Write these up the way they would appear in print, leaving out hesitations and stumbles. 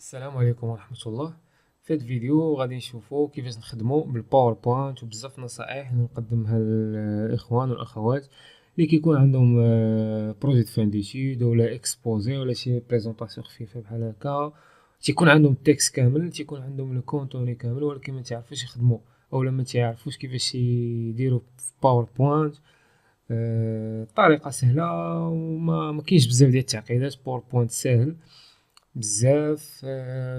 السلام عليكم ورحمة الله. في هاد الفيديو غادي نشوفو كيفاش نخدمو بالباوربوينت وبزاف نصائح اللي نقدمها للاخوان والاخوات اللي كيكون عندهم بروجي فان ديتود ولا اكسبوزي ولا شي بريزونطاسيون خفيفه بحال هكا، تيكون عندهم التكست كامل، تيكون عندهم الكونتوني كامل، ولكن ما تعرفوش يخدمو اولا ما تعرفوش كيفاش يديروا في باوربوينت. الطريقه سهله وما كاينش بزاف ديال التعقيدات. باوربوينت ساهل بزاف،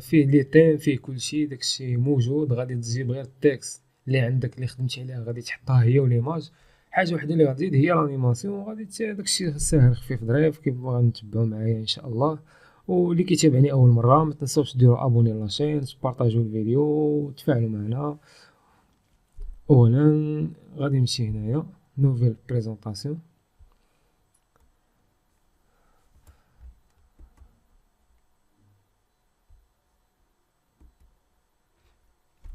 فيه لي تيم، فيه كلشي، داكشي موجود. غادي تجيب غير التكست اللي عندك اللي خدمتي عليها غادي تحطها هي وليماج. حاجه وحده اللي غتزيد هي لانيماسيون، وغادي داكشي ساهل خفيف ظريف كيف غادي نتبعوا معايا ان شاء الله. واللي كيتابعني اول مره ما تنساوش ديروا ابوني لاشين، تبارطاجيو الفيديو وتفاعلوا معنا. اولا غادي نمشي هنايا نوفيل بريزونطاسيون.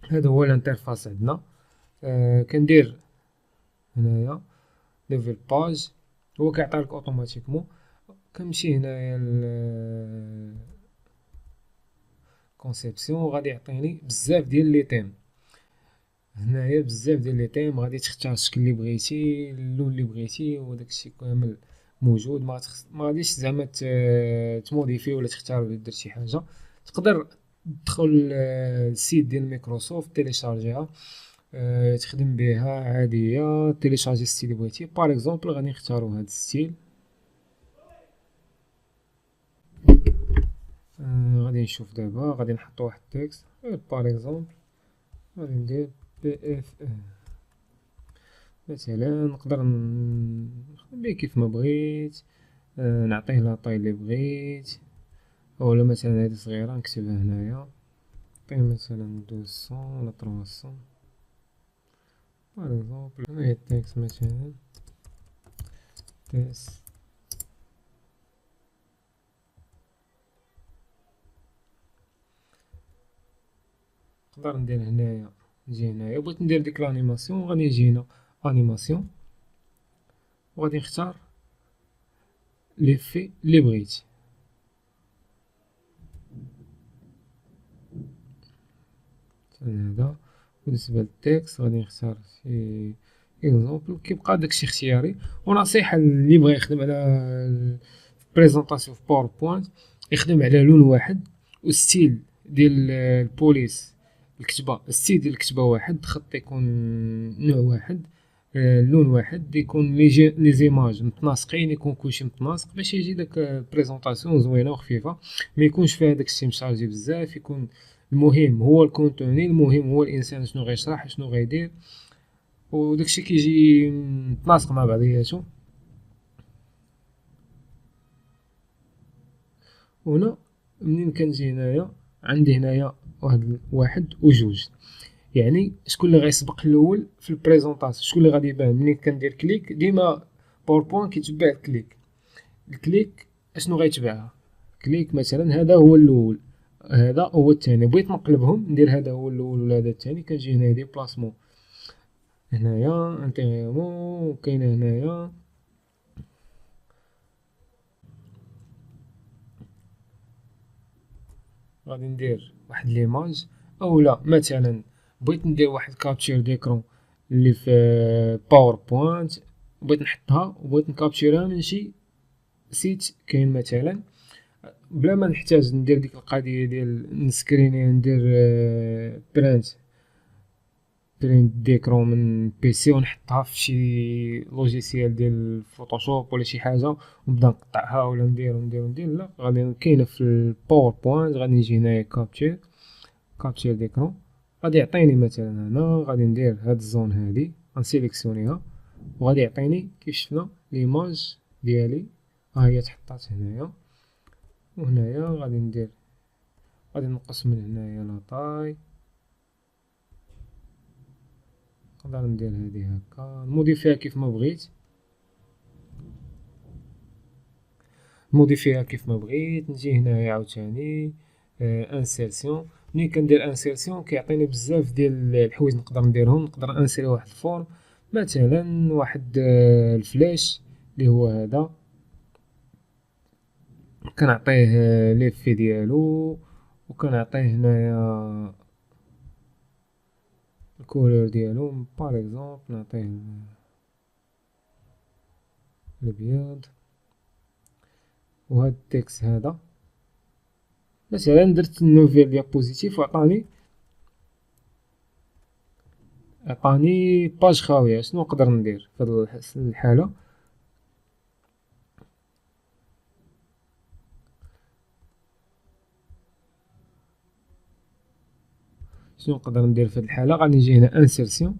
هذا هو الانترفاس عندنا. كندير هنايا نوفيل باج، هو كيعطيلك اوتوماتيكمون. كنمشي هنايا ل كونسيبسيون وغادي يعطيني بزاف ديال لي تيم. هنايا بزاف ديال لي تيم، غادي تختار الشكل اللي بغيتي، اللون اللي بغيتي، وداكشي كامل موجود. ما غاديش زعما تموديفي ولا تختار ولا دير شي حاجه. تقدر تدخل السيت ديال مايكروسوفت تيليشارجيها، تخدم بها عاديه، تيليشارجي الستيل اللي بغيتي. باغ اكزومبل غادي نختارو هاد الستيل. غادي نشوف دابا، غادي نحط واحد التكست باغ اكزومبل، غادي ندير بي اف مثلا. نقدر نخدم بيه كيف ما بغيت، نعطيه لاطاي اللي بغيت، اولا مثلا هادي صغيره نكتبها هنايا، نعطيه مثلا 200 ولا 300 باغ اكزومبل. هنايا التكست مثلا تيست. نقدر ندير هنايا، نجي هنايا بغيت ندير ديك لانيماسيون، غادي نجي هنا انيماسيون وغادي نختار ليفي اللي بغيت. هذا بالنسبه للتكست غادي نختار شي اكزومبل، كيبقى داكشي اختياري. ونصيحه اللي بغى يخدم على بريزونطاسيون في باوربوينت يخدم على لون واحد، والستيل ديال البوليس الكتبه، الستيل ديال الكتبه واحد، خط يكون نوع واحد، لون واحد، يكون لي زيماج متناسقين، يكون كلشي متناسق باش يجي داك بريزونطاسيون زوينه وخفيفه. ما يكونش فيها داكشي مشارجي بزاف، يكون المهم هو الكونتوني، المهم هو الانسان شنو غيشرح شنو غيدير، وداكشي كيجي متناسق مع بعضياتو. وهنا منين كنجي هنايا عندي هنايا واحد وجوج، يعني شكون اللي غيسبق الاول في البريزونطاسيون، شكون اللي غادي يبان منين كندير كليك. ديما باوربوينت كيتبع الكليك، الكليك اشنو غيتبعها. كليك مثلا هذا هو الاول، هذا هو الثاني. بغيت نقلبهم ندير هذا هو الاول ولا هذا الثاني، كنجي هنا ديبلاسمون، هنايا انتيغيمون، كاينه هنايا غادي ندير واحد ليماج. اولا مثلا بغيت ندير واحد كابتشر ديكرون اللي في باوربوينت، بغيت نحطها وبغيت نكابتشرها من شي سيت كاين مثلا، بلا ما نحتاج ندير ديك القضيه ديال نسكريني ندير برينت ديكرون من بيسي ونحطها في شي لوجيسيال ديال فوتوشوب ولا شي حاجه ونبدا نقطعها ولا ندير. لا، غادي كاينه في الباوربوينت. غادي نجي هنايا كابتشر ديكرون، غادي يعطيني مثلا هنا، غادي ندير هاد الزون هادي غنسيليكسيونيها، وغادي يعطيني كيف شفنا ليماج ديالي ها هي تحطات هنايا. وهنايا غادي نقص من هنايا لاطاي، نقدر ندير هادي هكا، نموديفيها كيف ما بغيت، نجي هنايا عاوتاني انسيرسيون. ملي كندير انسيرسيون كيعطيني بزاف ديال الحوايج نقدر نديرهم. نقدر انسيري واحد الفورم، مثلا واحد الفلاش اللي هو هذا، كنعطيه ليفي ديالو وكنعطيه هنايا الكولور ديالو، باغ اكزومبل نعطيه الابيض. وهاد التكست هذا مثلا درت نوفيل ديابوزيتيف وعطاني باج خاوية. شنو نقدر ندير في هاد الحالة؟ شنو نقدر ندير في هاد الحالة؟ غادي نجي هنا انسيرسيون،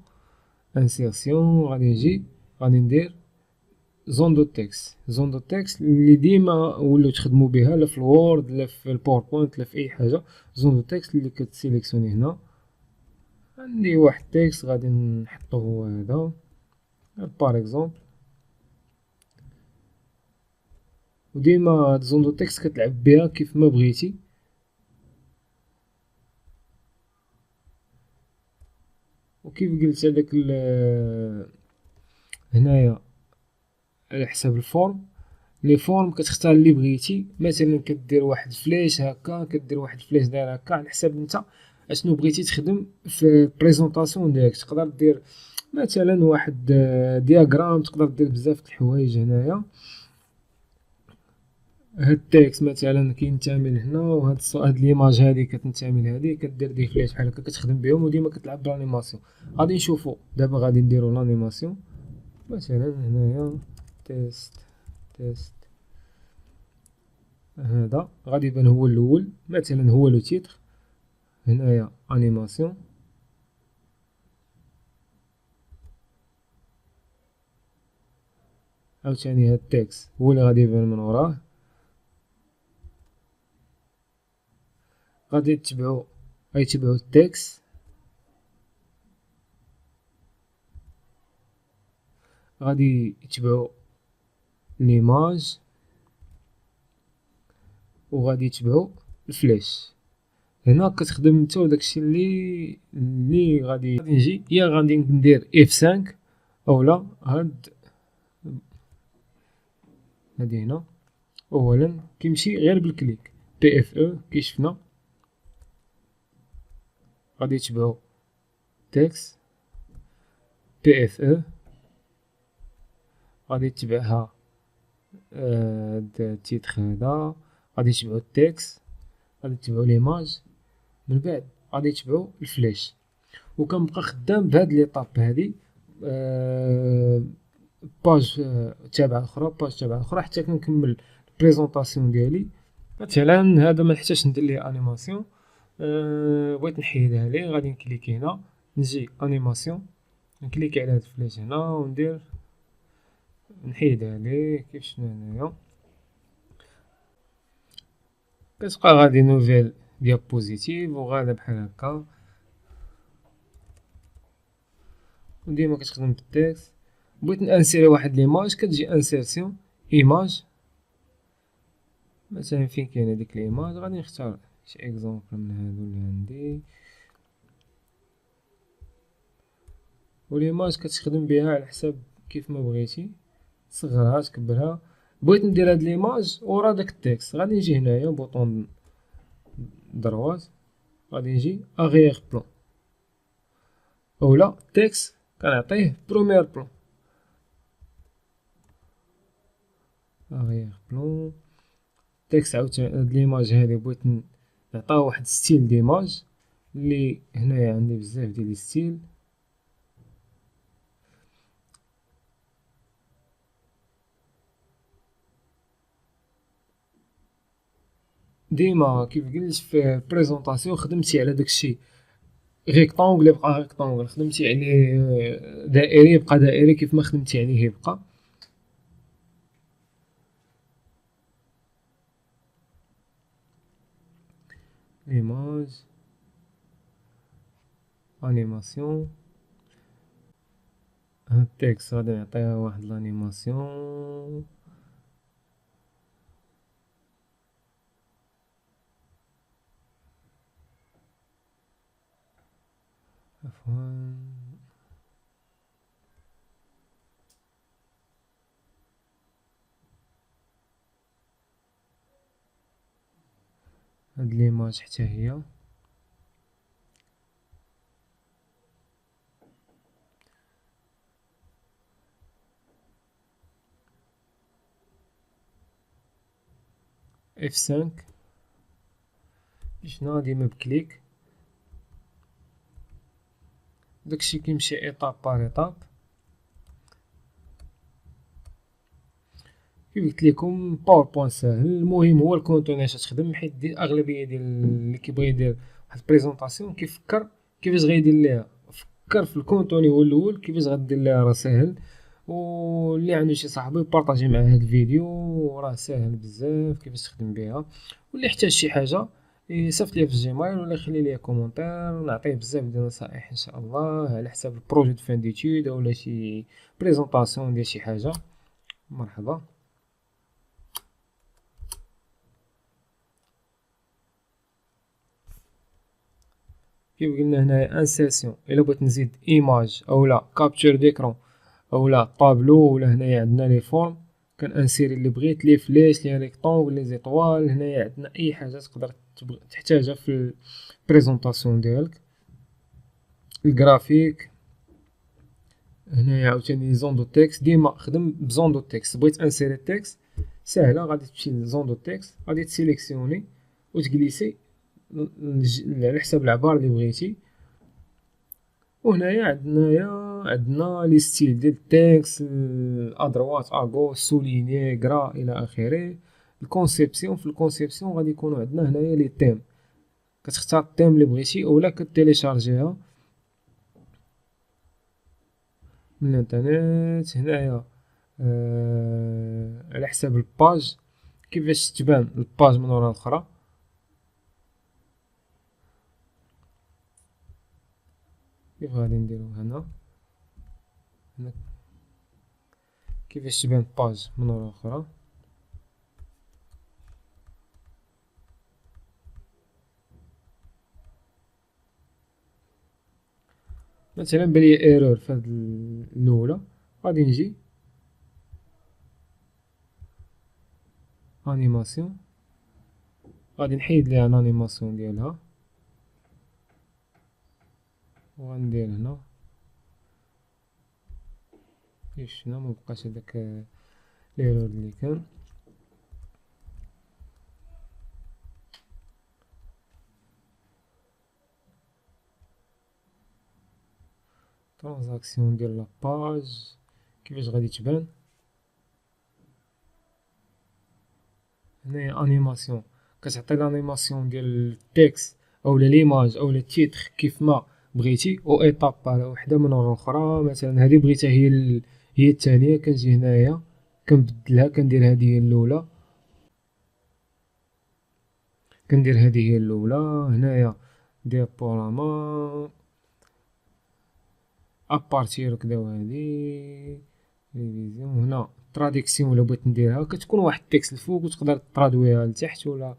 غادي نجي غادي ندير زون دو تكست. زون دو تكست اللي ديما ولو تخدمو بها لا في الوورد لا في الباوربوينت لا في اي حاجة. زون دو تكست اللي كتسيليكسيوني هنا، عندي واحد تكست غادي نحطو هو هذا باغ اكزومبل. وديما هاد زون دو تكست كتلعب بها كيف ما بغيتي. وكيف قلت هذاك هنايا على حساب الفورم، لي فورم كتختار اللي بغيتي. مثلا كدير واحد فليش هكا، كدير واحد فليش داير هكا، على حساب نتا اشنو بغيتي تخدم في البريزونطاسيون ديالك. تقدر دير مثلا واحد دياغرام، تقدر دير بزاف د الحوايج هنايا. هاد التكست مثلا كينتمي لهنا، وهاد هاد ليماج هادي كتنتمي لهادي، كدير دي فليش بحال هكا كتخدم بهم وديما كتلعب بالانيماسيون. غادي نشوفو دابا، غادي نديرو لانيماسيون. مثلا هنايا تيست هذا غادي يبان هو الاول، مثلا هو لو تيتر. هنايا انيماسيون، عاوتاني هاد التكست هو اللي غادي يبان من وراه. غادي يتبعو التكست، غادي يتبعو ليماج، وغادي يتبعو الفلاش. هنا كتخدم نتا داكشي اللي غادي نجي يا غادي ندير F5 اولا هادي هنا. اولا كيمشي غير بالكليك PFE كي شفنا. غادي يتبعو تكست PFE، غادي يتبعها التيتر هذا، غادي يتبعو التكست، غادي يتبعو ليماج، من بعد غادي يتبعو الفلاش. وكنبقى خدام بهاد ليطاب هادي باج تابعة اخرى حتى كنكمل البريزونطاسيون ديالي. مثلا هذا منحتاجش ندير ليه انيماسيون. بغيت نحيدها ليه، غادي نكليكي هنا، نجي انيماسيون، نكليكي على هاد الفلاش هنا وندير نحيدها ليه كيف شفنا هنايا. كتبقى غادي نوفيل ديابوزيتيف وغادا بحال هكا، وديما كتخدم بالتكست. بغيت نانسيري واحد ليماج، كتجي انسيرسيون ايماج. مثلا فين كاينه ديك ليماج غادي نختار شي اكزومبل من هادو اللي عندي. وليماج كتخدم بها على حساب كيف ما بغيتي، تصغرها تكبرها. بغيت ندير هاد ليماج ورا داك التكست، غادي نجي هنايا بوطون دروات، غادي نجي اغيير بلون، اولا التكست كنعطيه بروميير بلون. اغيير بلون تكست. عاوتاني هاد ليماج هادي بغيت نعطاه واحد ستيل ديماج، اللي هنايا عندي بزاف ديال الستيل. ديما كيف قلت في البريزونطاسيون خدمتي على داكشي ريكتونغل يبقى ريكتونغل، خدمتي عليه دائري يبقى دائري، كيف ما خدمتي عليه يبقى. ليماج انيماسيون، هاد التكست غادي نعطيها واحد لانيماسيون. عفوا هاد ليماج حتى هي F5 شنو ديما بكليك. داكشي كيمشي ايطاب بار ايطاب. كيف قلت لكم باوربوينت ساهل، المهم هو الكونتون اش تخدم، حيت اغلبيه ديال اللي كيبغي يدير واحد البريزونطاسيون كيفكر كيفاش غيدير ليها، فكر في الكونتوني هو الاول كيفاش غدير ليها، راه ساهل. واللي عنده شي صاحبي بارطاجي معاه هاد الفيديو، راه ساهل بزاف كيفاش تخدم بها. واللي احتاج شي حاجه يصيفط ليا في الجيميل ولا يخلي ليا كومونتير، نعطيه بزاف ديال النصائح ان شاء الله على حساب البروجي دو فان ديتود اولا شي بريزونطاسيون ديال شي حاجه. مرحبا. كيف قلنا هنايا انسيرسيون، الا بغيت نزيد ايماج اولا كابتشر ديكرون اولا طابلو، ولا هنايا عندنا لي فورم كنانسيري اللي بغيت، لي فليش لي ريكطونغل لي زيطوال. هنايا عندنا اي حاجه تقدر تحتاجها في البريزونطاسيون ديالك. الجرافيك هنايا عاوتاني زون دو تكست، ديما خدم بزون دو تكست. بغيت انسيري تكست ساهله، غادي تمشي لزون دو تكست، غادي تسيليكسيوني وتجلسي على حساب العبار اللي بغيتي. وهنايا عندنا لي ستيل ديال التكست، ادروات اغوش سوليني غرا الى اخره. الكونسيبسيون، في الكونسيبسيون غادي يكونوا عندنا هنايا لي تيم، كتختار التيم اللي بغيتي اولا كتيليشارجيها من الانترنت. هنايا على حساب الباج كيفاش تبان الباج من ورا الاخرى. كيف غادي نديرو هنا كيفاش تبان باج من ورا الاخرى. مثلا بلي ايرور في هاد الاولى، غادي نجي انيماسيون، غادي نحيد ليها الانيماسيون ديالها وغندير هنا شفنا مبقاش هداك الايرور اللي كان. ترانزاكسيون ديال لاباج كيفاش غادي تبان. هنايا انيماسيون كتعطي الانيماسيون ديال التكست اولا ليماج اولا التيتر كيف ما بغيتي، او ايطاب وحده من ورا الاخرى. مثلا هذه بغيتها هي الثانيه، كنجي هنايا كنبدلها، كندير هذه هي الاولى، كندير هذه هي الاولى. هنايا ديابوراما ابارتير كداو هادي ريفيزيون. هنا تراديكسيون الا بغيت نديرها كتكون واحد التكست الفوق وتقدر ترادويها لتحت ولا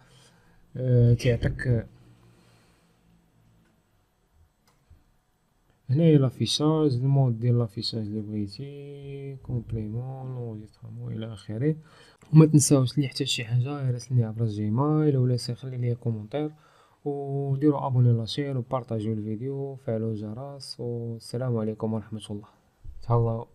تعطيك. هنايا لافيشاج، المود ديال لافيشاج اللي بغيتي، كومبليمون لونجسترمون الى اخره. وما تنساوش اللي يحتاج شي حاجه يراسلني عبر الجيميل ولا يخلي لي كومونتير، وديروا ابوني لاشين وبارطاجيو الفيديو وفعلوا الجرس. والسلام عليكم ورحمه الله. تهلاو.